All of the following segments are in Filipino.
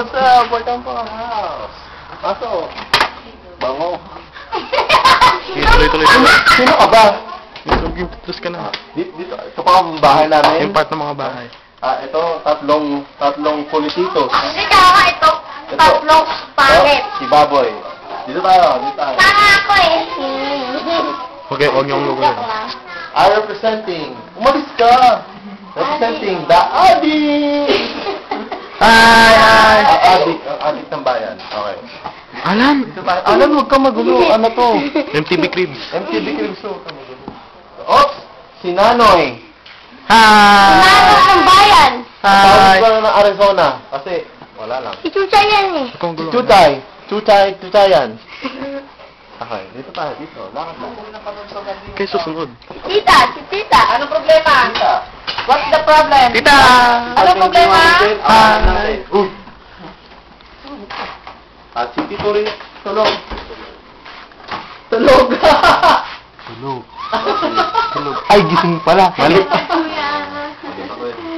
what's up? Welcome to our house. Pasok. Bango. Tuloy-tuloy. Sino ka ba? Tapos ka na. Dito, ito pa ang bahay namin. Yung part ng mga bahay. Ito, tatlong polititos. Ikaw ka, ito, tatlong pangit. Si Baboy. Dito tayo. Tanga ako eh. Huwag niyong lugo yun. Representing. Umalis ka. Representing the Adik. Ay! Ang adik ng bayan. Okay. Alan! Dito tayo. Alan, huwag ka magulo. Ano to? MTV Cribs. MTV Cribs. Huwag ka magulo. Oops! Si Nanoy. Hi! Nano ng bayan. Tawag ko na ng Arizona. Kasi, wala lang. Si Chucha yan eh. Akong gulo. Chuchayan. Okay, dito tayo. Dito. Lakad lang. Kaya susunod. Tita, si Tita. Anong problema? Tita. What's the problem? Tita! Anong problema? Hi! At si Tito rin. Tulog. Tulog. Tulog. Ay, gising pala. Mali.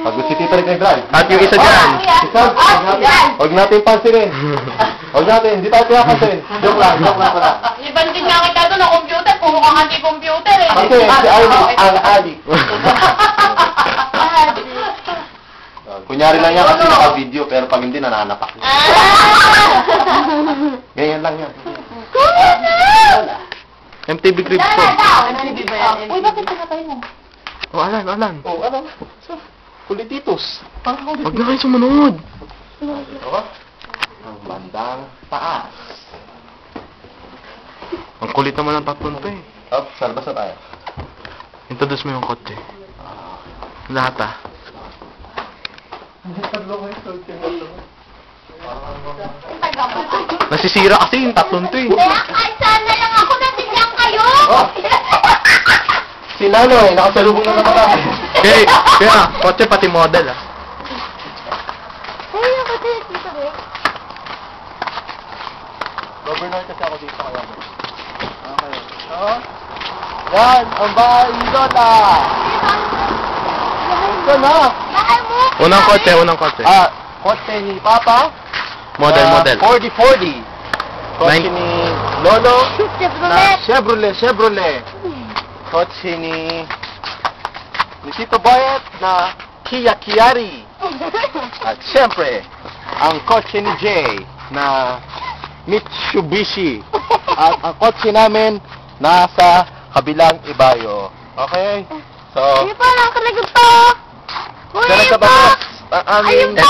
Pag si Tito rin nag-drive. At yung isa dyan. Huwag natin pansinin. Huwag natin. Hindi tayo pinapansin. Joke lang pala. Iban din nga kita doon ng computer. Kung mukhang anti-computer eh. Kasi si Ivy ang adik. Kunyari lang yan kasi naka-video, pero pag hindi, nananapak. Ganyan lang yan. MTV Cribs po. Uy, bakit pinatay mo? Oh, Alan. Oh, ano? Kulititos. Huwag na kayo sumunod. Ito, ang bandang taas. Ang kulit naman ng tatlong to eh. Oh, salbas na tayo. Introduce mo yung kotse. Lahat ah. Nasisira kasi yung tatlong to eh. Kaya kahit saan na lang ako natindihan kayo. Oh! Si Nanoy, nakasalubong na naman kami. Kaya, kotse pati model ah. Ay, ako dito eh. Governor kasi ako dito kaya. Okay. So, yan, ang bahay ni Lola. Ito na. Bakit mo? Unang kotse. Kotse ni Papa. Model. 4040. Kotse ni Lolo. Chevrolet. Chevrolet. Kotse ni Tito Boyet na Kia Chiari. At syempre, ang kotse ni Jay na Mitsubishi. At ang kotse namin nasa kabilang ibayo. Okay? So, Ayun pa, nakakalagot to. Uy, Diyan ayun sa pa. batas. Ayun pa.